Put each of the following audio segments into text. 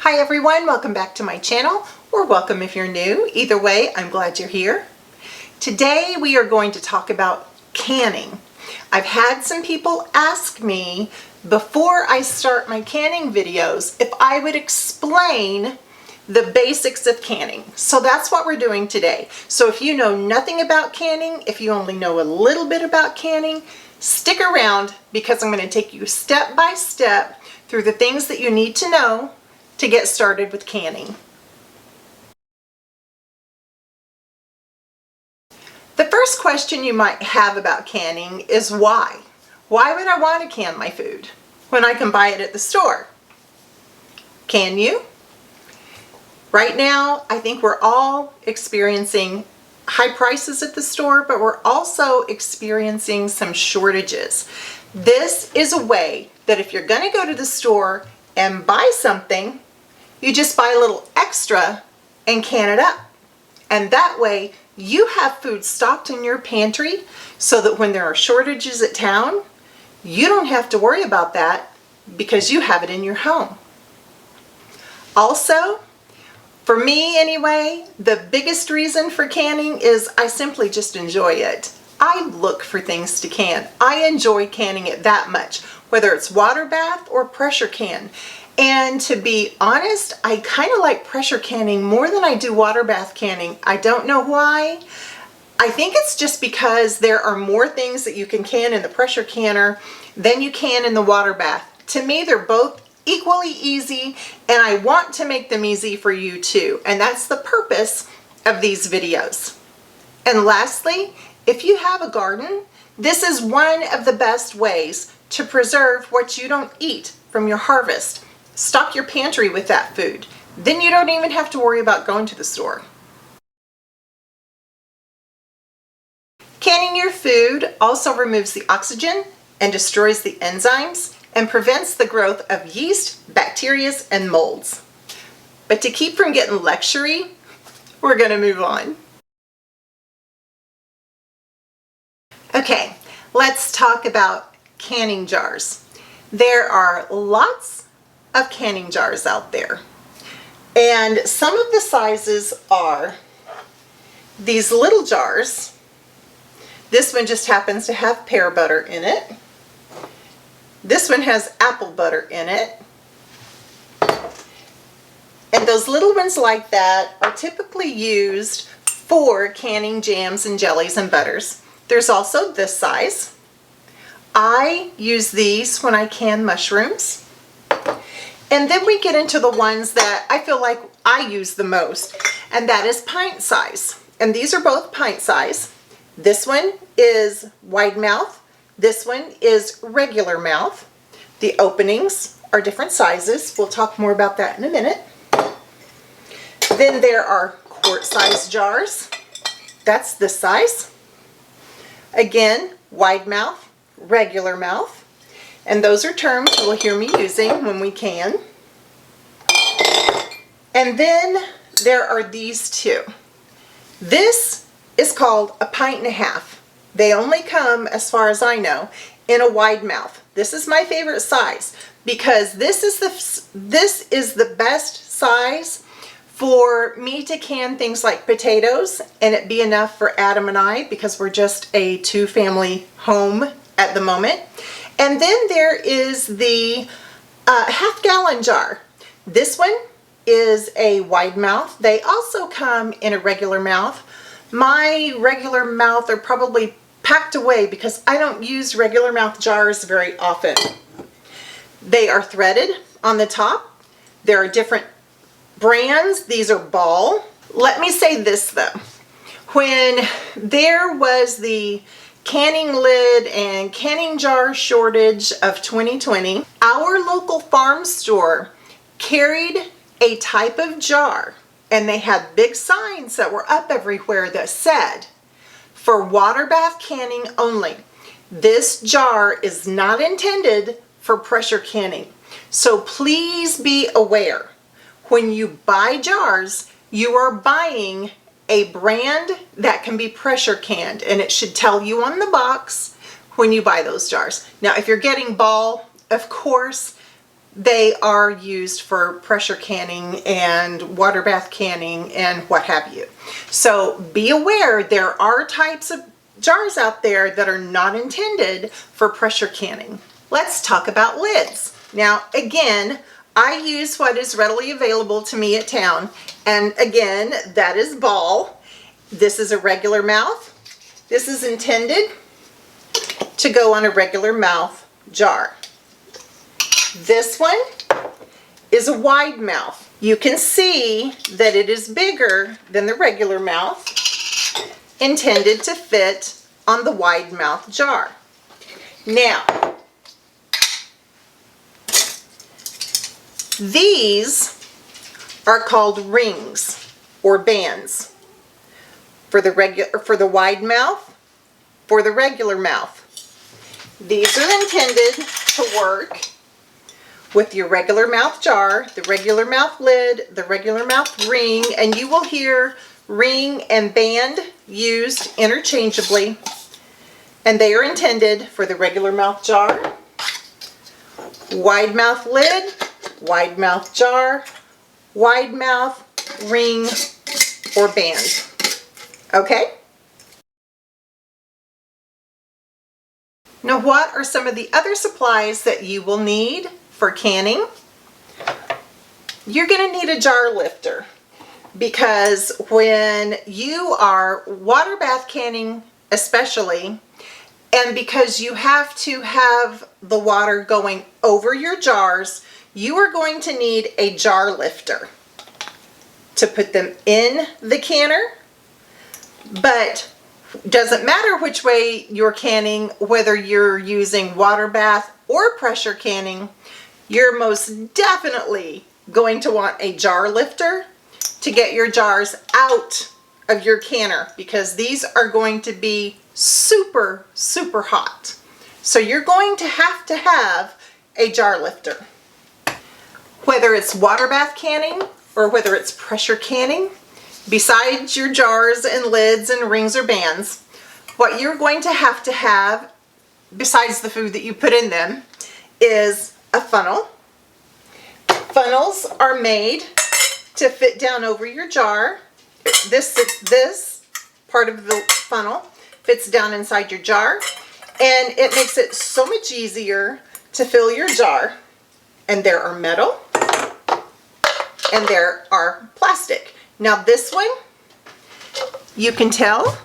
Hi everyone, welcome back to my channel, or welcome if you're new. Either way, I'm glad you're here. Today we are going to talk about canning. I've had some people ask me before I start my canning videos if I would explain the basics of canning. So that's what we're doing today. So if you know nothing about canning, if you only know a little bit about canning, stick around because I'm going to take you step by step through the things that you need to know to get started with canning. The first question you might have about canning is why? Why would I want to can my food when I can buy it at the store? Can you? Right now, I think we're all experiencing high prices at the store, but we're also experiencing some shortages. This is a way that if you're going to go to the store and buy something, you just buy a little extra and can it up. And that way you have food stocked in your pantry so that when there are shortages at town, you don't have to worry about that because you have it in your home. Also, for me anyway, the biggest reason for canning is I simply just enjoy it. I look for things to can. I enjoy canning it that much, whether it's water bath or pressure can. And to be honest, I kind of like pressure canning more than I do water bath canning. I don't know why. I think it's just because there are more things that you can can in the pressure canner than you can in the water bath. To me, they're both equally easy, and I want to make them easy for you too. And that's the purpose of these videos. And lastly, if you have a garden, this is one of the best ways to preserve what you don't eat from your harvest. Stock your pantry with that food. Then you don't even have to worry about going to the store. Canning your food also removes the oxygen and destroys the enzymes and prevents the growth of yeast, bacteria, and molds. But to keep from getting lectury, we're going to move on. Okay, let's talk about canning jars. There are lots of canning jars out there, and some of the sizes are these little jars. This one just happens to have pear butter in it. This one has apple butter in it. And those little ones like that are typically used for canning jams and jellies and butters. There's also this size. I use these when I can mushrooms. And then we get into the ones that I feel like I use the most, and that is pint size. And these are both pint size. This one is wide mouth. This one is regular mouth. The openings are different sizes. We'll talk more about that in a minute. Then there are quart size jars. That's this size. Again, wide mouth, regular mouth. And those are terms you'll hear me using when we can. And then there are these two. This is called a pint and a half. They only come, as far as I know, in a wide mouth. This is my favorite size because this is the best size for me to can things like potatoes and it be enough for Adam and I because we're just a two-family home at the moment. And then there is the half-gallon jar. This one is a wide mouth. They also come in a regular mouth. My regular mouth are probably packed away because I don't use regular mouth jars very often. They are threaded on the top. There are different brands. These are Ball. Let me say this though. When there was the canning lid and canning jar shortage of 2020, our local farm store carried a type of jar, and they had big signs that were up everywhere that said, for water bath canning only. This jar is not intended for pressure canning. So please be aware, when you buy jars, you are buying a brand that can be pressure canned, and it should tell you on the box when you buy those jars. Now, if you're getting Ball, of course, they are used for pressure canning and water bath canning and what have you. So be aware there are types of jars out there that are not intended for pressure canning. Let's talk about lids. Now, again, I use what is readily available to me at town, and again, that is ball. This is a regular mouth. This is intended to go on a regular mouth jar. This one is a wide mouth. You can see that it is bigger than the regular mouth, intended to fit on the wide mouth jar. Now, these are called rings or bands for the wide mouth, for the regular mouth. These are intended to work with your regular mouth jar, the regular mouth lid, the regular mouth ring, and you will hear ring and band used interchangeably, and they are intended for the regular mouth jar, wide mouth lid, wide mouth jar, wide mouth ring or band. Okay? Now, what are some of the other supplies that you will need for canning? You're going to need a jar lifter, because when you are water bath canning especially, and because you have to have the water going over your jars, you are going to need a jar lifter to put them in the canner. But doesn't matter which way you're canning, whether you're using water bath or pressure canning, you're most definitely going to want a jar lifter to get your jars out of your canner, because these are going to be super, super hot. So you're going to have a jar lifter. Whether it's water bath canning or whether it's pressure canning, besides your jars and lids and rings or bands, what you're going to have, besides the food that you put in them, is a funnel. Funnels are made to fit down over your jar. This part of the funnel fits down inside your jar, and it makes it so much easier to fill your jar. And there are metal and there are plastic. Now this one, you can tell,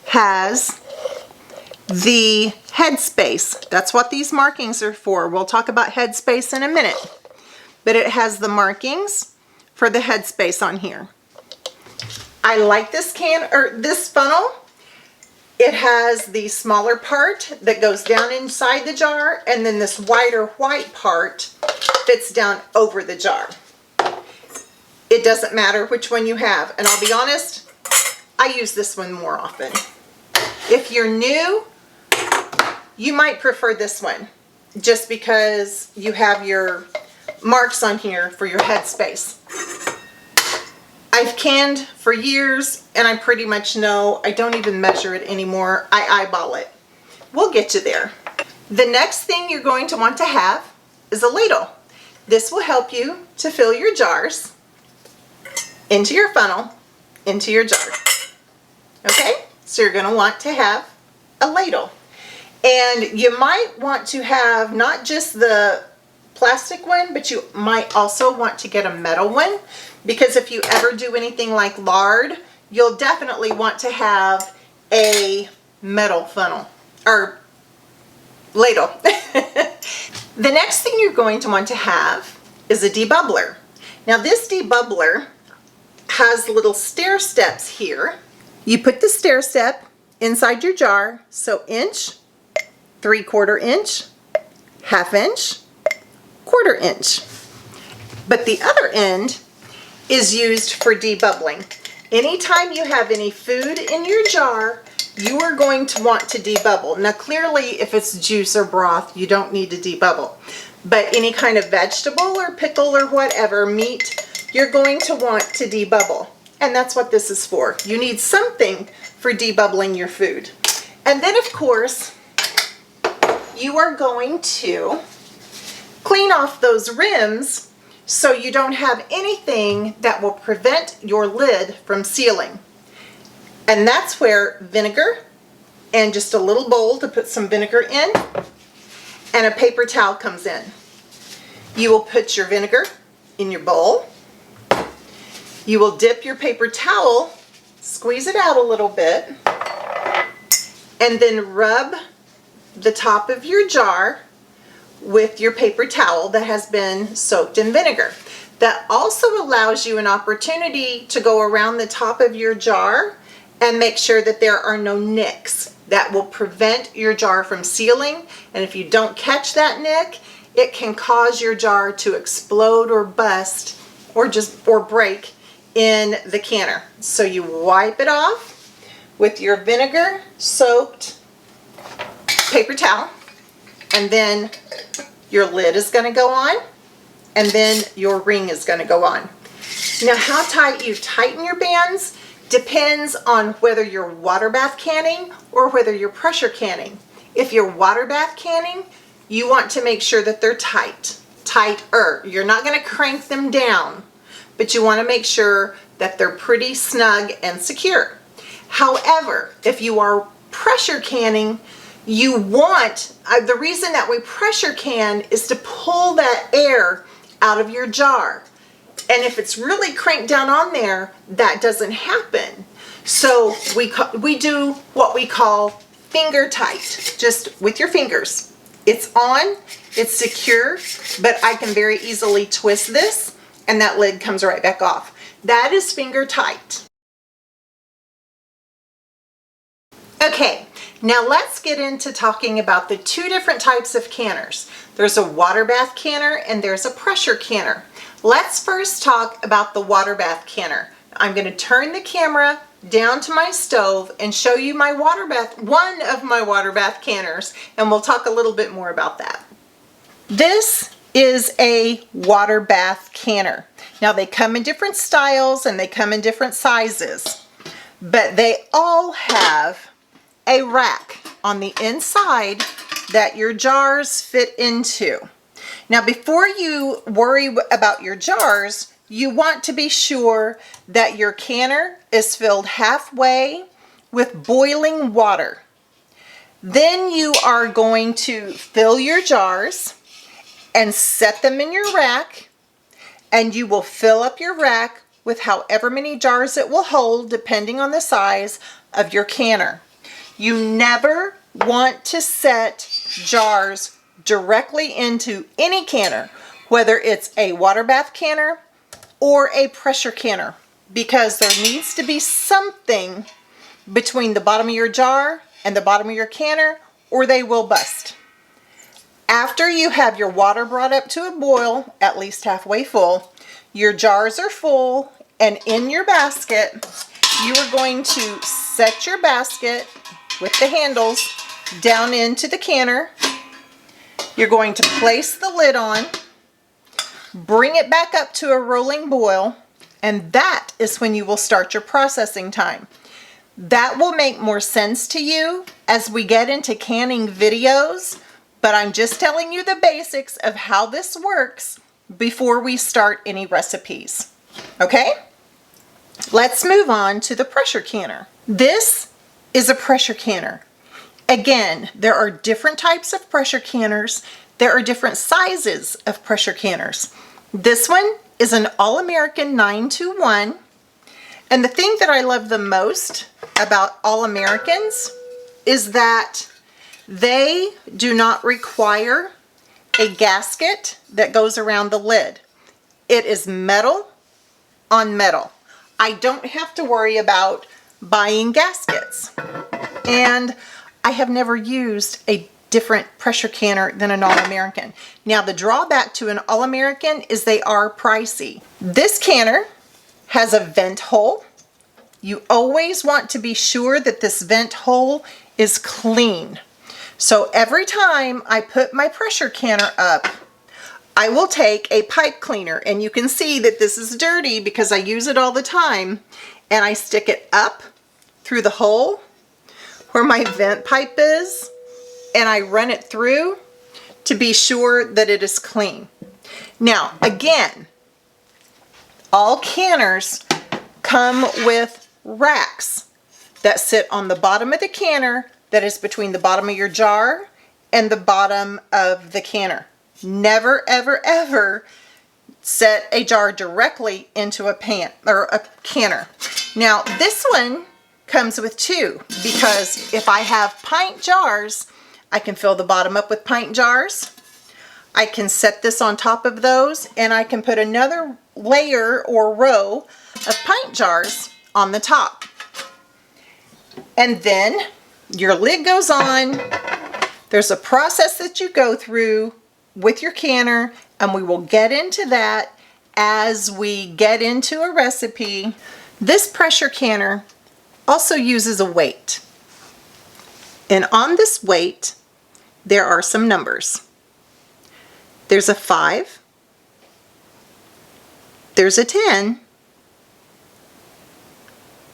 has the headspace. That's what these markings are for. We'll talk about headspace in a minute. But it has the markings for the headspace on here. I like this this funnel. It has the smaller part that goes down inside the jar, and then this wider white part fits down over the jar. It doesn't matter which one you have, and I'll be honest, I use this one more often. If you're new, you might prefer this one, just because you have your marks on here for your headspace. I've canned for years, and I pretty much know I don't even measure it anymore. I eyeball it. We'll get you there. The next thing you're going to want to have is a ladle. This will help you to fill your jars into your funnel, into your jar. Okay? So you're going to want to have a ladle. And you might want to have not just the plastic one, but you might also want to get a metal one, because if you ever do anything like lard, you'll definitely want to have a metal funnel or ladle. The next thing you're going to want to have is a debubbler. Now this debubbler has little stair steps here. You put the stair step inside your jar, so inch, 3/4 inch, 1/2 inch, 1/4 inch. But the other end is used for debubbling. Anytime you have any food in your jar, you are going to want to debubble. Now clearly, if it's juice or broth, you don't need to debubble. But any kind of vegetable or pickle or whatever, meat, you're going to want to debubble. And that's what this is for. You need something for debubbling your food. And then of course, you are going to Clean off those rims so you don't have anything that will prevent your lid from sealing. And that's where vinegar and just a little bowl to put some vinegar in and a paper towel comes in. You will put your vinegar in your bowl. You will dip your paper towel, squeeze it out a little bit, and then rub the top of your jar with your paper towel that has been soaked in vinegar. That also allows you an opportunity to go around the top of your jar and make sure that there are no nicks. That will prevent your jar from sealing, and if you don't catch that nick, it can cause your jar to explode or bust or break in the canner. So you wipe it off with your vinegar soaked paper towel, and then your lid is going to go on, and then your ring is going to go on. Now, how tight you tighten your bands depends on whether you're water bath canning or whether you're pressure canning. If you're water bath canning, you want to make sure that they're tighter. You're not going to crank them down, but you want to make sure that they're pretty snug and secure. However, if you are pressure canning, you want, the reason that we pressure can is to pull that air out of your jar. And if it's really cranked down on there, that doesn't happen. So we do what we call finger tight, just with your fingers. It's on, it's secure, but I can very easily twist this and that lid comes right back off. That is finger tight. Okay, now let's get into talking about the two different types of canners. There's a water bath canner and there's a pressure canner. Let's first talk about the water bath canner. I'm going to turn the camera down to my stove and show you my one of my water bath canners, and we'll talk a little bit more about that. This is a water bath canner. Now they come in different styles and they come in different sizes, but they all have a rack on the inside that your jars fit into. Now, before you worry about your jars, you want to be sure that your canner is filled halfway with boiling water. Then you are going to fill your jars and set them in your rack, and you will fill up your rack with however many jars it will hold, depending on the size of your canner. You never want to set jars directly into any canner, whether it's a water bath canner or a pressure canner, because there needs to be something between the bottom of your jar and the bottom of your canner, or they will bust. After you have your water brought up to a boil, at least halfway full, your jars are full, and in your basket, you are going to set your basket with the handles down into the canner. You're going to place the lid on, bring it back up to a rolling boil, and that is when you will start your processing time. That will make more sense to you as we get into canning videos, but I'm just telling you the basics of how this works before we start any recipes. Okay? Let's move on to the pressure canner. This is a pressure canner. Again, there are different types of pressure canners. There are different sizes of pressure canners. This one is an All-American 921. And the thing that I love the most about All-Americans is that they do not require a gasket that goes around the lid. It is metal on metal. I don't have to worry about buying gaskets. And I have never used a different pressure canner than an All-American. Now, the drawback to an All-American is they are pricey. This canner has a vent hole. You always want to be sure that this vent hole is clean. So every time I put my pressure canner up, I will take a pipe cleaner, and you can see that this is dirty because I use it all the time, and I stick it up through the hole where my vent pipe is, and I run it through to be sure that it is clean. Now, again, all canners come with racks that sit on the bottom of the canner that is between the bottom of your jar and the bottom of the canner. Never, ever, ever set a jar directly into a pan or a canner. Now, this one comes with two, because if I have pint jars, I can fill the bottom up with pint jars. I can set this on top of those, and I can put another layer or row of pint jars on the top. And then your lid goes on. There's a process that you go through with your canner, and we will get into that as we get into a recipe. This pressure canner also uses a weight. And on this weight, there are some numbers. There's a 5, there's a 10,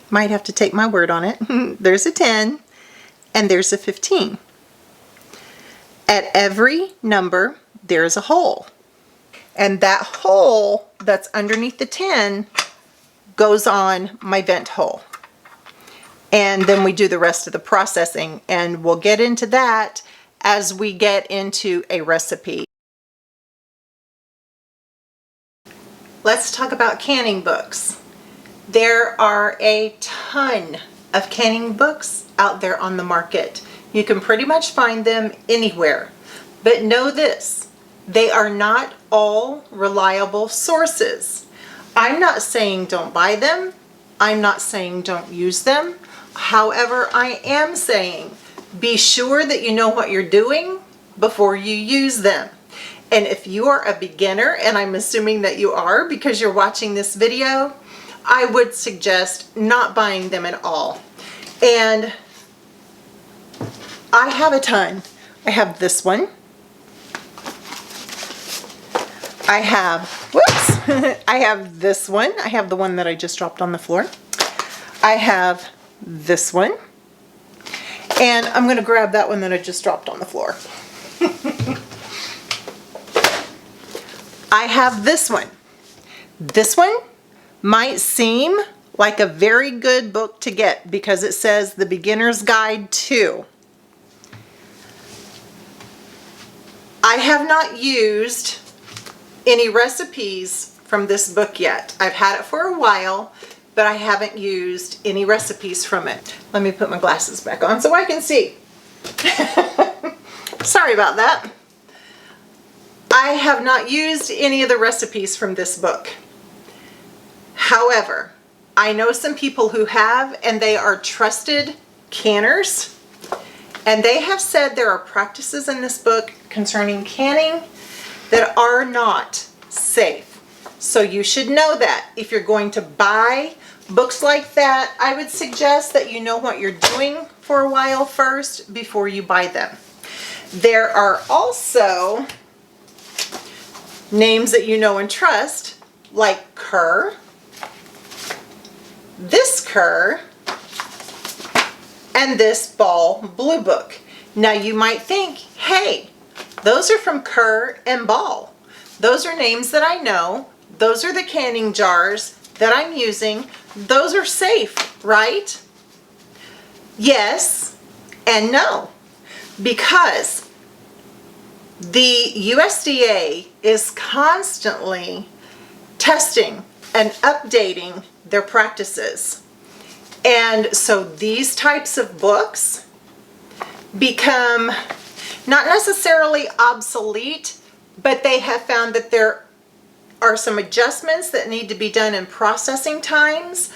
might have to take my word on it, there's a 10, and there's a 15. At every number, there's a hole. And that hole that's underneath the 10 goes on my vent hole. And then we do the rest of the processing, and we'll get into that as we get into a recipe. Let's talk about canning books. There are a ton of canning books out there on the market. You can pretty much find them anywhere. But know this, they are not all reliable sources. I'm not saying don't buy them. I'm not saying don't use them. However, I am saying be sure that you know what you're doing before you use them. And if you are a beginner, and I'm assuming that you are because you're watching this video, I would suggest not buying them at all. And I have a ton. I have this one. I have, whoops, I have this one. I have the one that I just dropped on the floor. I have this one. And I'm going to grab that one that I just dropped on the floor. I have this one. This one might seem like a very good book to get because it says The Beginner's Guide to. I have not used any recipes from this book yet. I've had it for a while, but I haven't used any recipes from it. Let me put my glasses back on so I can see. Sorry about that. I have not used any of the recipes from this book. However, I know some people who have, and they are trusted canners, and they have said there are practices in this book concerning canning that are not safe. So you should know that. If you're going to buy books like that, I would suggest that you know what you're doing for a while first before you buy them. There are also names that you know and trust, like Kerr, this Kerr, and this Ball Blue Book. Now you might think, hey, those are from Kerr and Ball. Those are names that I know. Those are the canning jars that I'm using. Those are safe, right? Yes and no, because the USDA is constantly testing and updating their practices. And so these types of books become not necessarily obsolete, but they have found that there are some adjustments that need to be done in processing times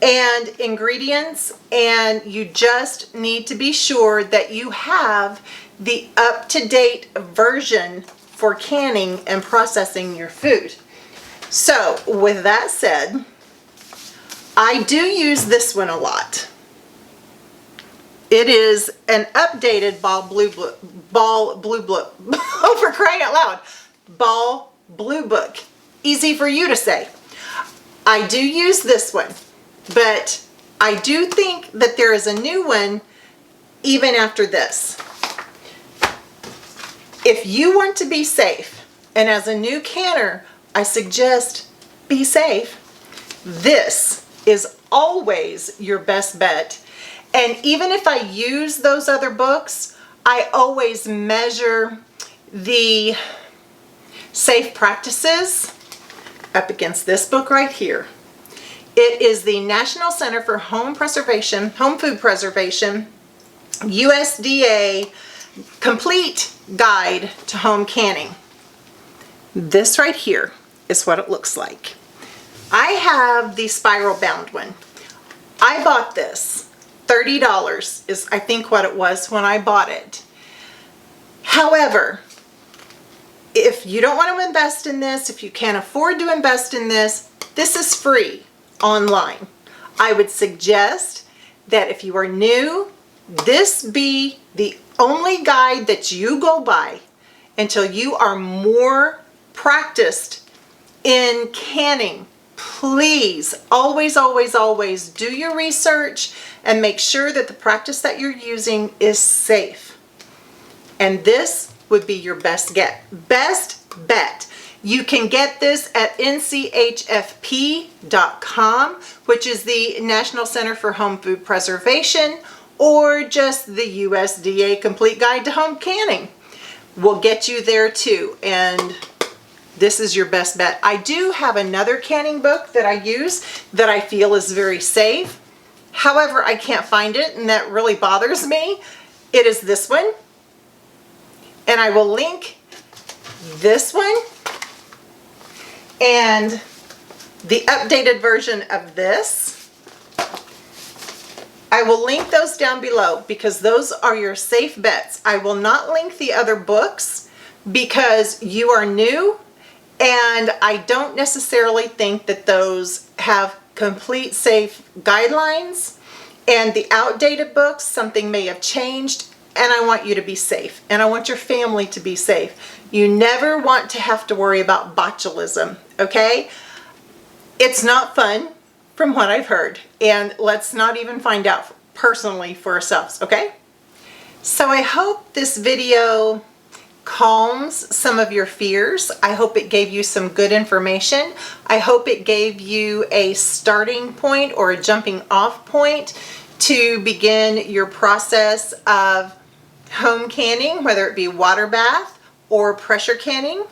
and ingredients, and you just need to be sure that you have the up-to-date version for canning and processing your food. So with that said, I do use this one a lot. It is an updated Ball Blue Book. Oh, for crying out loud. Ball Blue Book. Easy for you to say. I do use this one, but I do think that there is a new one even after this. If you want to be safe, and as a new canner, I suggest be safe, this is always your best bet. And even if I use those other books, I always measure the safe practices up against this book right here. It is the National Center for Home Food Preservation, USDA Complete Guide to Home Canning. This right here is what it looks like. I have the spiral bound one. I bought this. $30 is I think what it was when I bought it. However, if you don't want to invest in this, if you can't afford to invest in this, this is free online. I would suggest that if you are new, this be the only guide that you go by until you are more practiced in canning. Please always, always, always do your research and make sure that the practice that you're using is safe. And this would be your best bet. You can get this at NCHFP.com, which is the National Center for Home Food Preservation, or just the USDA Complete Guide to Home Canning. We'll get you there too, and this is your best bet. I do have another canning book that I use that I feel is very safe. However, I can't find it, and that really bothers me. It is this one, and I will link this one and the updated version of this. I will link those down below because those are your safe bets. I will not link the other books because you are new, and I don't necessarily think that those have complete safe guidelines. And the outdated books, something may have changed, and I want you to be safe, and I want your family to be safe. You never want to have to worry about botulism, okay? It's not fun from what I've heard, and let's not even find out personally for ourselves, okay? So I hope this video calms some of your fears. I hope it gave you some good information. I hope it gave you a starting point or a jumping off point to begin your process of home canning, whether it be water bath or pressure canning.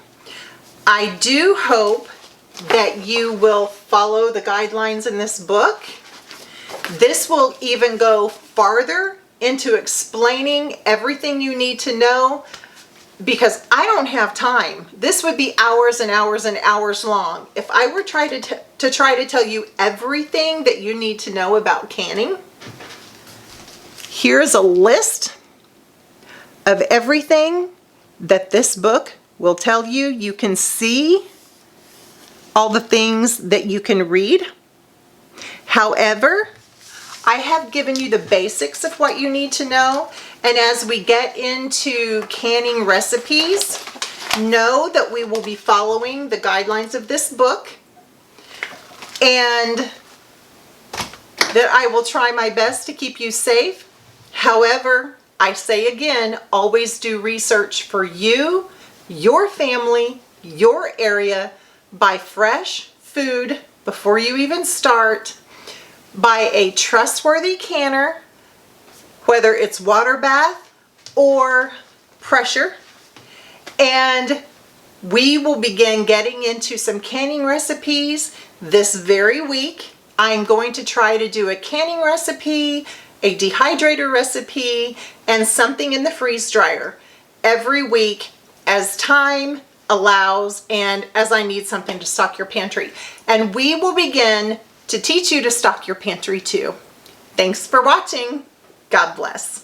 I do hope that you will follow the guidelines in this book. This will even go farther into explaining everything you need to know, because I don't have time. This would be hours and hours and hours long. If I were try to tell you everything that you need to know about canning, here's a list of everything that this book will tell you. You can see all the things that you can read. However, I have given you the basics of what you need to know. And as we get into canning recipes, know that we will be following the guidelines of this book, and that I will try my best to keep you safe. However, I say again, always do research for you, your family, your area. Buy fresh food before you even start. Buy a trustworthy canner, whether it's water bath or pressure, and we will begin getting into some canning recipes this very week. I'm going to try to do a canning recipe, a dehydrator recipe, and something in the freeze dryer every week as time allows and as I need something to stock your pantry. And we will begin to teach you to stock your pantry too. Thanks for watching. God bless.